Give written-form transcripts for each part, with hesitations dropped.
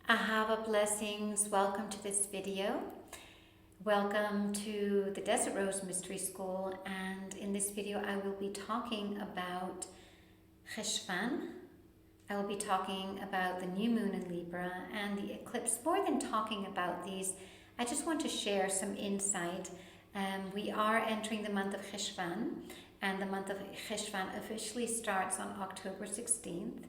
Ahava blessings. Welcome to this video. Welcome to the Desert Rose Mystery School, and in this video I will be talking about Cheshvan. I will be talking about the new moon in Libra and the eclipse. More than talking about these, I just want to share some insight. We are entering the month of Cheshvan, and the month of Cheshvan officially starts on October 16th.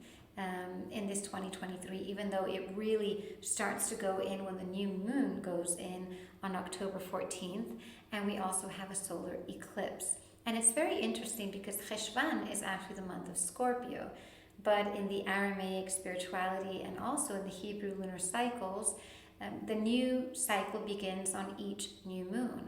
In this 2023, even though it really starts to go in when the new moon goes in on October 14th, and we also have a solar eclipse. And it's very interesting because Cheshvan is actually the month of Scorpio, but in the Aramaic spirituality and also in the Hebrew lunar cycles, the new cycle begins on each new moon.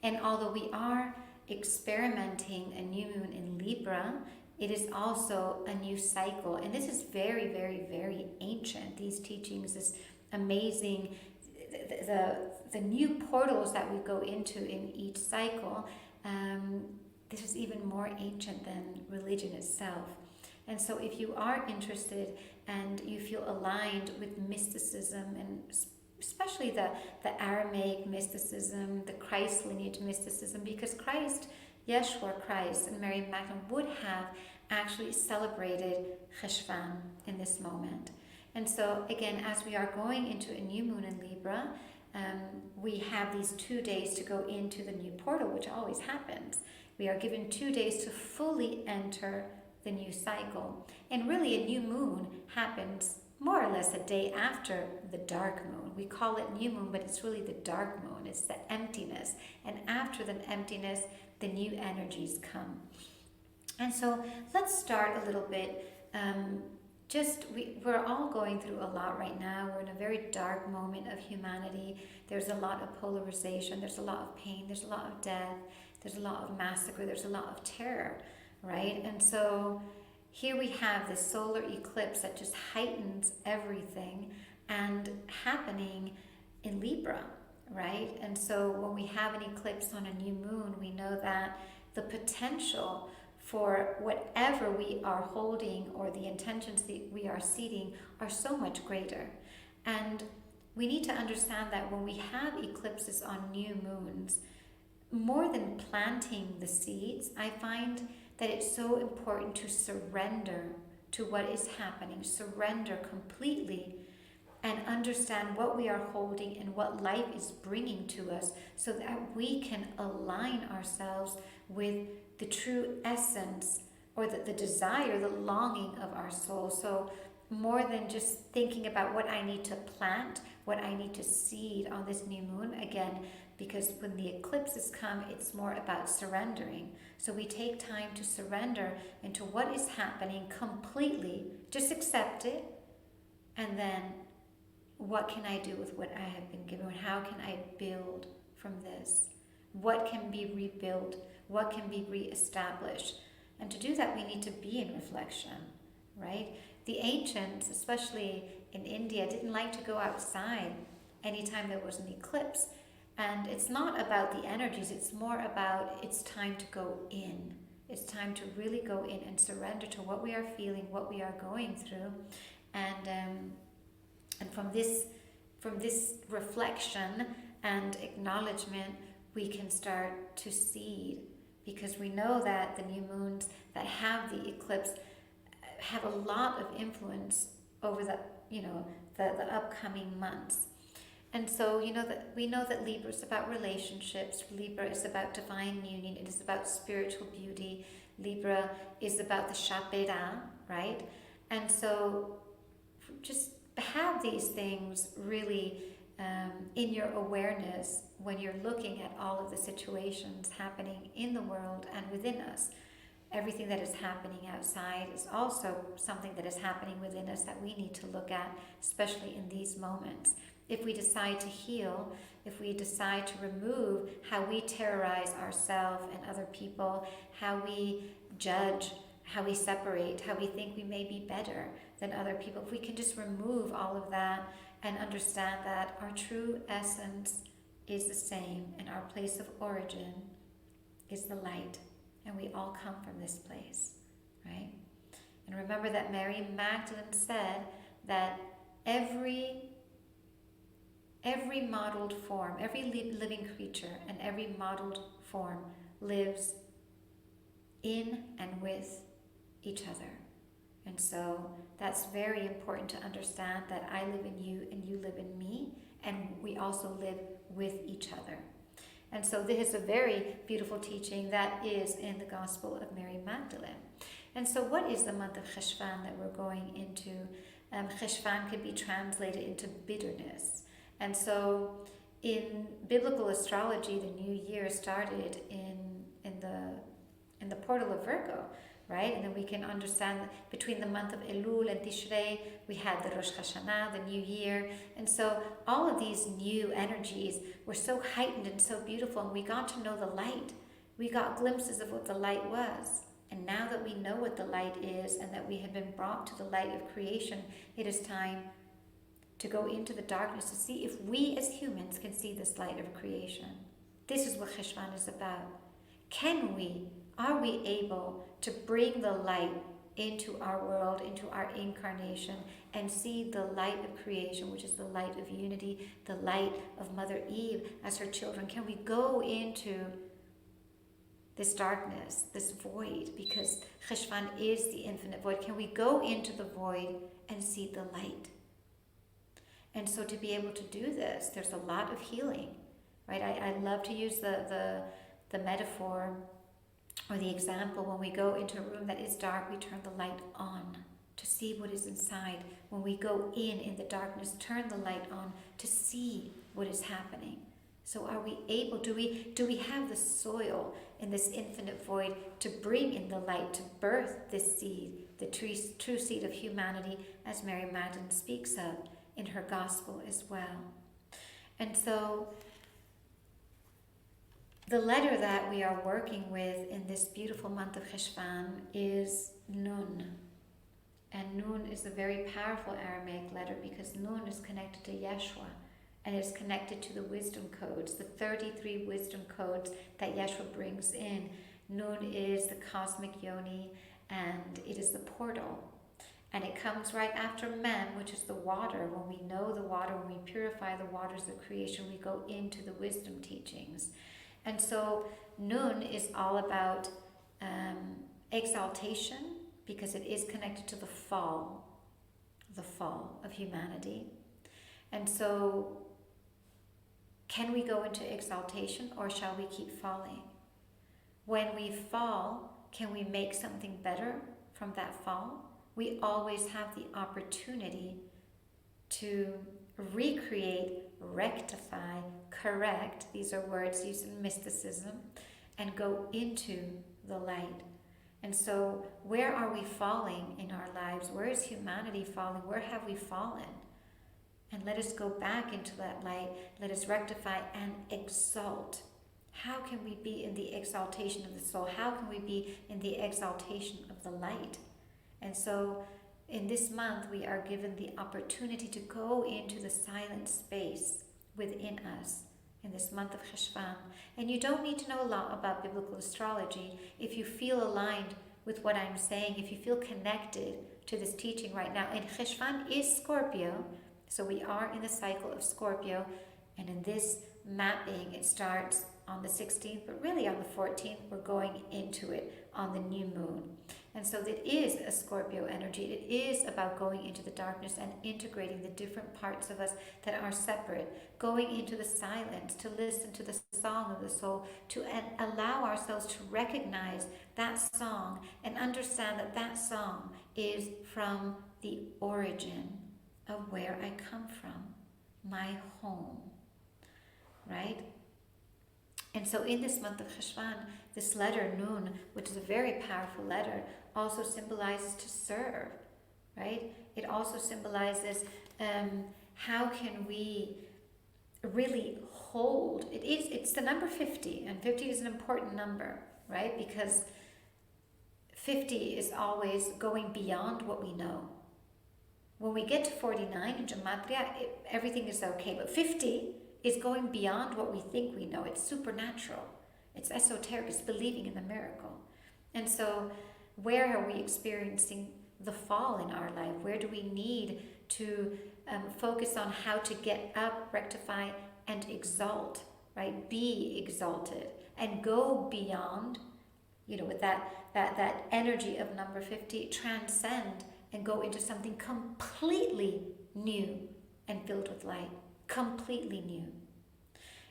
And although we are experimenting a new moon in Libra, it is also a new cycle, and this is very, very, very ancient. These teachings, this amazing, the new portals that we go into in each cycle. This is even more ancient than religion itself. And so, if you are interested and you feel aligned with mysticism, and especially the Aramaic mysticism, the Christ lineage mysticism, because Yeshua Christ and Mary Magdalene would have actually celebrated Cheshvan in this moment. And so again, as we are going into a new moon in Libra, we have these 2 days to go into the new portal, which always happens. We are given 2 days to fully enter the new cycle. And really a new moon happens more or less a day after the dark moon. We call it new moon, but it's really the dark moon. It's the emptiness. And after the emptiness, the new energies come. And so let's start a little bit. We're all going through a lot right now. We're in a very dark moment of humanity. There's a lot of polarization. There's a lot of pain. There's a lot of death. There's a lot of massacre. There's a lot of terror, right? And so here we have this solar eclipse that just heightens everything and happening in Libra, right? And so when we have an eclipse on a new moon, we know that the potential for whatever we are holding or the intentions that we are seeding are so much greater. And we need to understand that when we have eclipses on new moons, more than planting the seeds, I find that it's so important to surrender to what is happening, surrender completely, and understand what we are holding and what life is bringing to us so that we can align ourselves with the true essence or the desire, the longing of our soul. So more than just thinking about what I need to plant, what I need to seed on this new moon, again, because when the eclipses come, it's more about surrendering. So we take time to surrender into what is happening completely, just accept it, and then what can I do with what I have been given? How can I build from this? What can be rebuilt? What can be reestablished? And to do that, we need to be in reflection, right? The ancients, especially in India, didn't like to go outside anytime there was an eclipse. And it's not about the energies, it's more about it's time to go in. It's time to really go in and surrender to what we are feeling, what we are going through. And from this reflection and acknowledgement, we can start to seed, because we know that the new moons that have the eclipse have a lot of influence over the upcoming months. And so we know that Libra is about relationships. Libra is about divine union. It is about spiritual beauty. Libra is about the Shapira, right? And so just have these things really in your awareness when you're looking at all of the situations happening in the world and within us. Everything that is happening outside is also something that is happening within us that we need to look at, especially in these moments. If we decide to heal, if we decide to remove how we terrorize ourselves and other people, how we judge, how we separate, how we think we may be better than other people, if we can just remove all of that and understand that our true essence is the same and our place of origin is the light, and we all come from this place, right? And remember that Mary Magdalene said that every Every modeled form, every living creature and every modeled form lives in and with each other. And so that's very important to understand, that I live in you and you live in me, and we also live with each other. And so this is a very beautiful teaching that is in the Gospel of Mary Magdalene. And so what is the month of Cheshvan that we're going into? Cheshvan can be translated into bitterness. And so in biblical astrology, the new year started in the portal of Virgo, right? And then we can understand that between the month of Elul and Tishrei, we had the Rosh Hashanah, the new year. And so all of these new energies were so heightened and so beautiful, and we got to know the light. We got glimpses of what the light was. And now that we know what the light is and that we have been brought to the light of creation, it is time to go into the darkness to see if we as humans can see this light of creation. This is what Cheshvan is about. Are we able to bring the light into our world, into our incarnation, and see the light of creation, which is the light of unity, the light of Mother Eve as her children? Can we go into this darkness, this void, because Cheshvan is the infinite void? Can we go into the void and see the light? And so to be able to do this, there's a lot of healing, right? I love to use the metaphor or the example. When we go into a room that is dark, we turn the light on to see what is inside. When we go in the darkness, turn the light on to see what is happening. So are we able, do we have the soil in this infinite void to bring in the light, to birth this seed, the true seed of humanity, as Mary Magdalene speaks of in her gospel as well? And so the letter that we are working with in this beautiful month of Cheshvan is Nun. And Nun is a very powerful Aramaic letter because Nun is connected to Yeshua, and it's connected to the wisdom codes, the 33 wisdom codes that Yeshua brings in. Nun is the cosmic yoni, and it is the portal. And it comes right after Mem, which is the water. When we know the water, when we purify the waters of creation, we go into the wisdom teachings. And so Nun is all about exaltation, because it is connected to the fall of humanity. And so can we go into exaltation, or shall we keep falling? When we fall, can we make something better from that fall? We always have the opportunity to recreate, rectify, correct, these are words used in mysticism, and go into the light. And so where are we falling in our lives? Where is humanity falling? Where have we fallen? And let us go back into that light. Let us rectify and exalt. How can we be in the exaltation of the soul? How can we be in the exaltation of the light? And so in this month, we are given the opportunity to go into the silent space within us in this month of Cheshvan. And you don't need to know a lot about biblical astrology. If you feel aligned with what I'm saying, if you feel connected to this teaching right now, and Cheshvan is Scorpio, so we are in the cycle of Scorpio, and in this mapping, it starts on the 16th, but really on the 14th, we're going into it on the new moon. And so it is a Scorpio energy. It is about going into the darkness and integrating the different parts of us that are separate, going into the silence, to listen to the song of the soul, to allow ourselves to recognize that song and understand that that song is from the origin of where I come from, my home, right? And so in this month of Cheshvan, this letter Nun, which is a very powerful letter, also symbolizes to serve, right? It also symbolizes how can we really hold. It's the number 50, and 50 is an important number, right? Because 50 is always going beyond what we know. When we get to 49 in Gematria, everything is okay, but 50 is going beyond what we think we know. It's supernatural. It's esoteric. It's believing in the miracle. And so where are we experiencing the fall in our life? Where do we need to focus on how to get up, rectify, and exalt, right? Be exalted and go beyond, with that energy of number 50, transcend and go into something completely new and filled with light, completely new.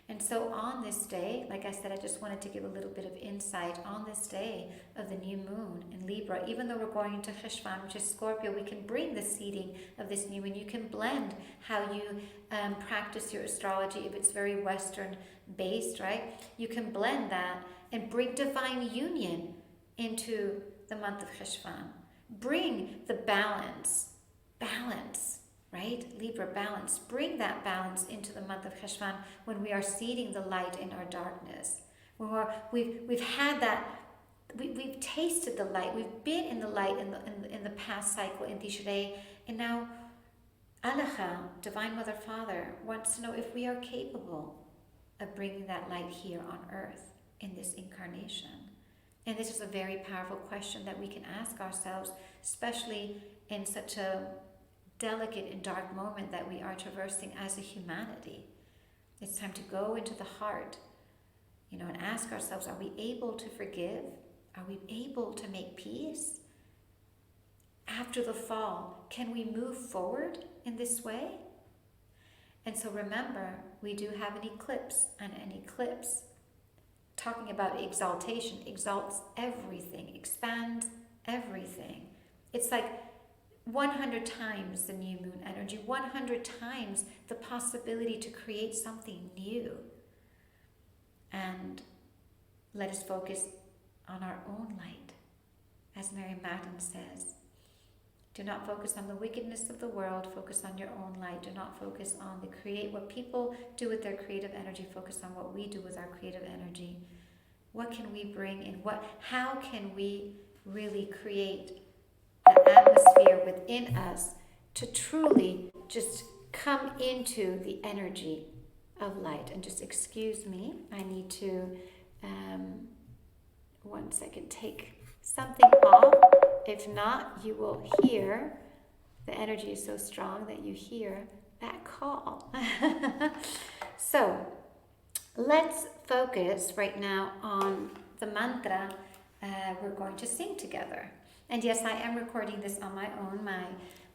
And so on this day, like I said, I just wanted to give a little bit of insight. On this day of the new moon in Libra, even though we're going into Cheshvan, which is Scorpio, we can bring the seeding of this new moon. You can blend how you practice your astrology. If it's very Western based, right? You can blend that and bring divine union into the month of Cheshvan. Bring the balance, right? Libra, balance. Bring that balance into the month of Cheshvan when we are seeding the light in our darkness. When we've had that, we've tasted the light. We've been in the light in the past cycle in Tishrei, and now Alecha, Divine Mother Father, wants to know if we are capable of bringing that light here on earth in this incarnation. And this is a very powerful question that we can ask ourselves, especially in such a delicate and dark moment that we are traversing as a humanity. It's time to go into the heart, and ask ourselves, are we able to forgive? Are we able to make peace? After the fall, can we move forward in this way? And so remember, we do have an eclipse, and an eclipse, talking about exaltation, exalts everything, expands everything. It's like 100 times the new moon energy, 100 times the possibility to create something new. And let us focus on our own light. As Mary Madden says, do not focus on the wickedness of the world, focus on your own light. Do not focus on what people do with their creative energy, focus on what we do with our creative energy. What can we bring in? How can we really create an atmosphere within us to truly just come into the energy of light? And just excuse me, I need to, 1 second, take something off. If not, you will hear, the energy is so strong that you hear that call. So let's focus right now on the mantra we're going to sing together. And yes, I am recording this on my own.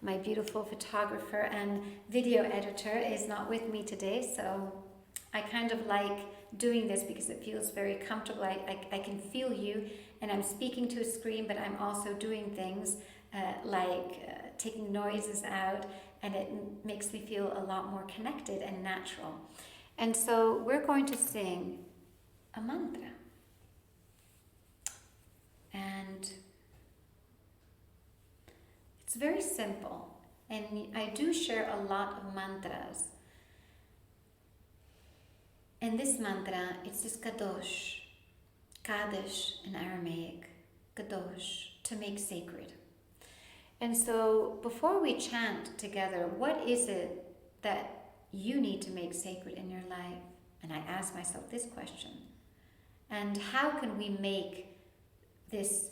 My beautiful photographer and video editor is not with me today, so I kind of like doing this because it feels very comfortable. I can feel you, and I'm speaking to a screen, but I'm also doing things like taking noises out, and it makes me feel a lot more connected and natural. And so we're going to sing a mantra. And it's very simple, and I do share a lot of mantras. And this mantra, it's just Kadosh in Aramaic, Kadosh, to make sacred. And so before we chant together, what is it that you need to make sacred in your life? And I ask myself this question. And how can we make this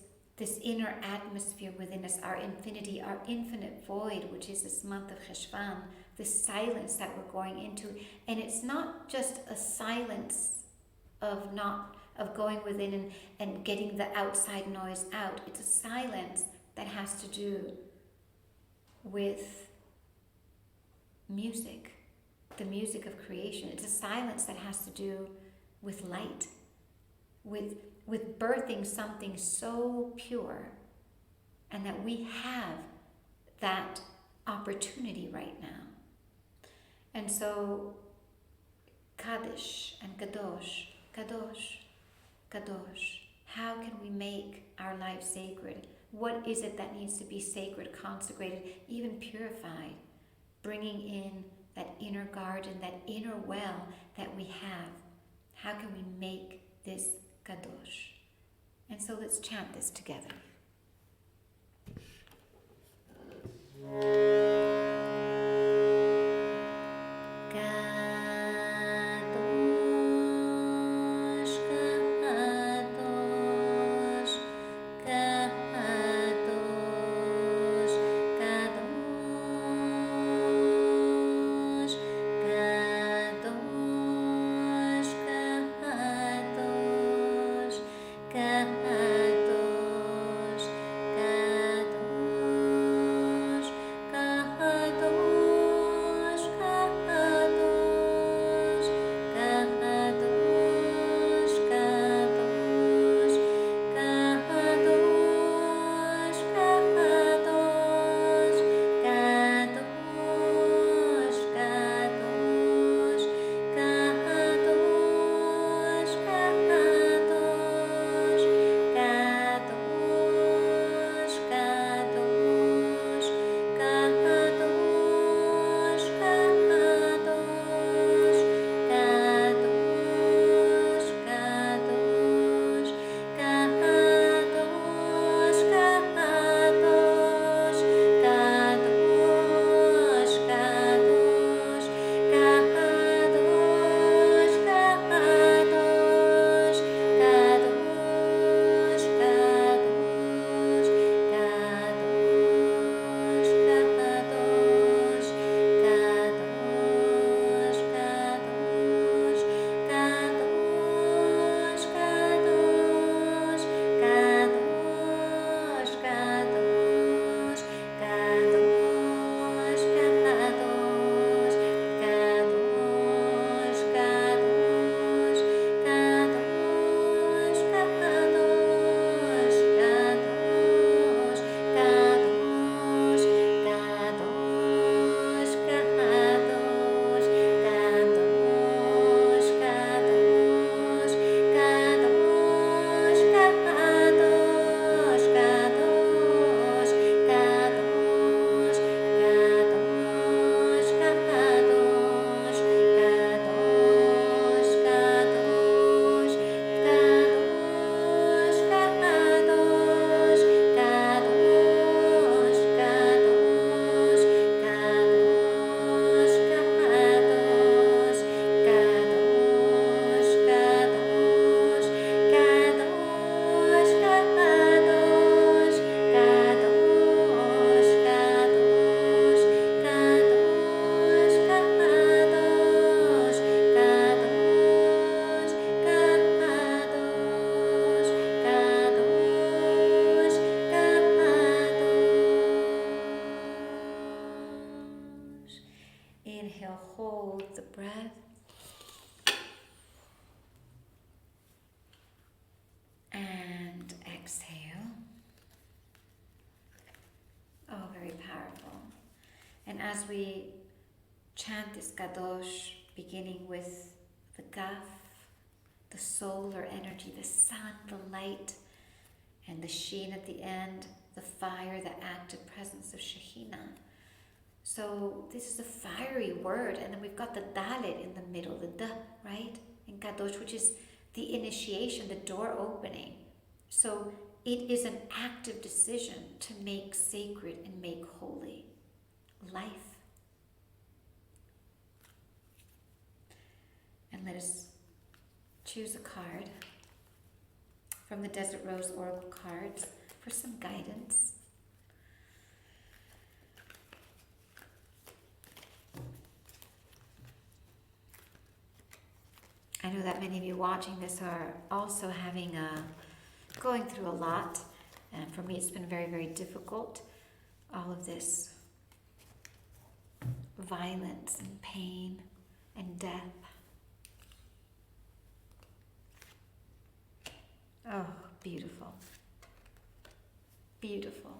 inner atmosphere within us, our infinity, our infinite void, which is this month of Cheshvan, the silence that we're going into? And it's not just a silence of going within and getting the outside noise out. It's a silence that has to do with music, the music of creation. It's a silence that has to do with light, with birthing something so pure, and that we have that opportunity right now. And so Kadosh and Kadosh, Kadosh, Kadosh. How can we make our life sacred? What is it that needs to be sacred, consecrated, even purified? Bringing in that inner garden, that inner well that we have. How can we make this Kadosh? And so let's chant this together. inhale, hold the breath. And exhale. Oh, very powerful. And as we chant this Kadosh, beginning with the Kaf, the solar energy, the sun, the light, and the Shin at the end, the fire, the active presence of Shekhinah. So this is a fiery word, and then we've got the Dalet in the middle, the D, right? In Kadosh, which is the initiation, the door opening. So it is an active decision to make sacred and make holy life. And let us choose a card from the Desert Rose Oracle cards for some guidance. I know that many of you watching this are also going through a lot, and for me it's been very, very difficult. All of this violence and pain and death. Oh, beautiful. Beautiful.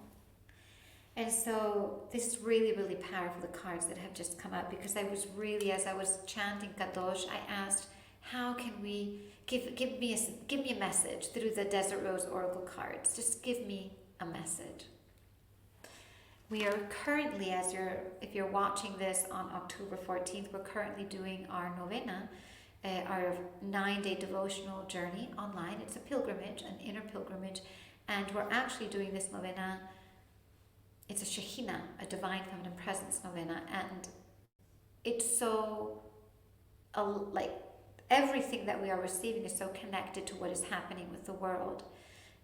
And so this is really, really powerful, the cards that have just come up, because I was really, as I was chanting Kadosh, I asked, how can we give me a message through the Desert Rose Oracle cards? Just give me a message. We are currently, if you're watching this on October 14th, we're currently doing our novena, our 9-day devotional journey online. It's a pilgrimage, an inner pilgrimage, and we're actually doing this novena. It's a Shekhinah, a divine feminine presence novena, and it's so everything that we are receiving is so connected to what is happening with the world.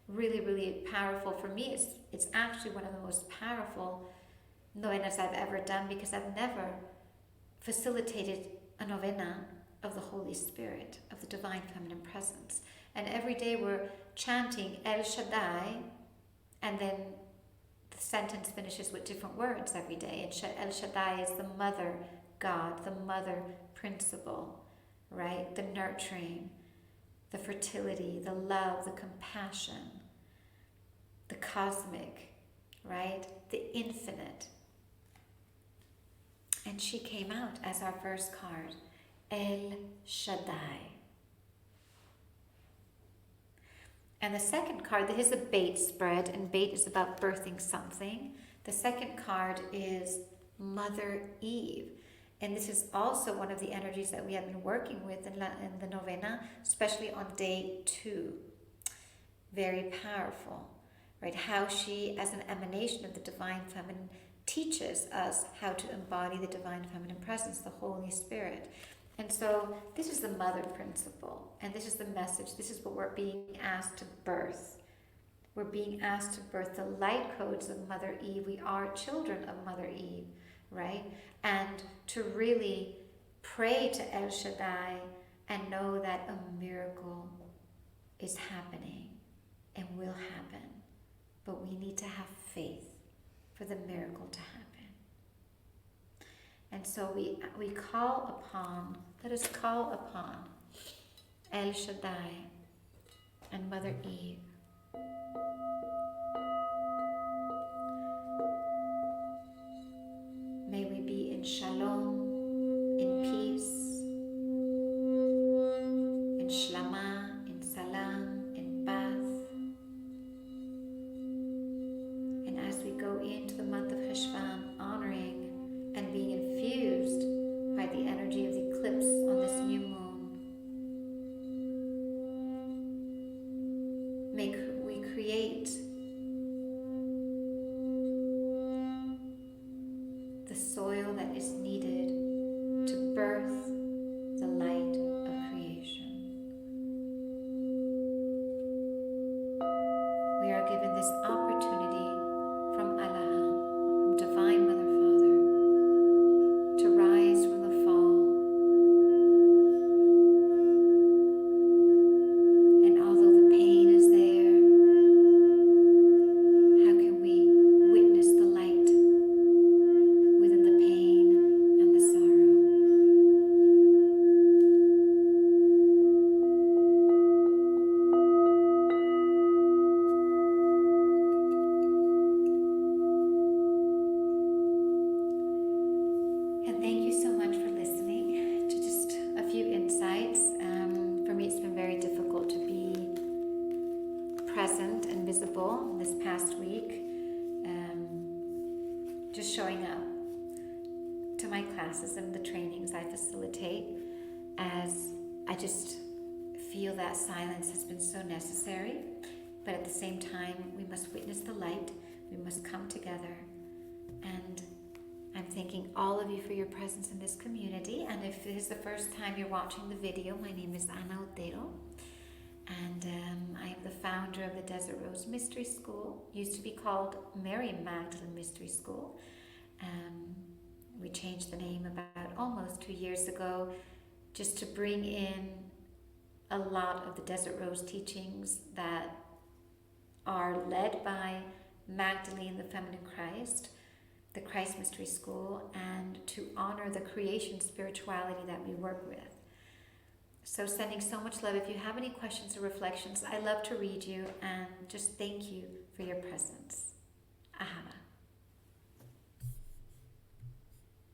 Really, really powerful. For me, it's actually one of the most powerful novenas I've ever done, because I've never facilitated a novena of the Holy Spirit, of the divine feminine presence. And every day we're chanting El Shaddai, and then the sentence finishes with different words every day. And El Shaddai is the mother God, the mother principle, right? The nurturing, the fertility, the love, the compassion, the cosmic, right? The infinite. And she came out as our first card, El Shaddai. And the second card, this is a bait spread, and bait is about birthing something. The second card is Mother Eve. And this is also one of the energies that we have been working with in the novena, especially on day 2. Very powerful, right? How she, as an emanation of the divine feminine, teaches us how to embody the divine feminine presence, the Holy Spirit. And so this is the mother principle, and this is the message. This is what we're being asked to birth. We're being asked to birth the light codes of Mother Eve. We are children of Mother Eve, right? And to really pray to El Shaddai and know that a miracle is happening and will happen. But we need to have faith for the miracle to happen. And so we call upon, let us call upon El Shaddai and Mother Eve. May we be in shalom, in peace, in shlama, in salam, in paz. And as we go into the month of Cheshvan, honoring and being infused by the energy of the eclipse on this new moon, may classes and the trainings I facilitate, as I just feel that silence has been so necessary. But at the same time, we must witness the light. We must come together. And I'm thanking all of you for your presence in this community. And if this is the first time you're watching the video, my name is Ana Otero. And I am the founder of the Desert Rose Mystery School. Used to be called Mary Magdalene Mystery School. We changed the name about almost 2 years ago, just to bring in a lot of the Desert Rose teachings that are led by Magdalene, the Feminine Christ, the Christ Mystery School, and to honor the creation spirituality that we work with. So sending so much love. If you have any questions or reflections, I love to read you, and just thank you for your presence.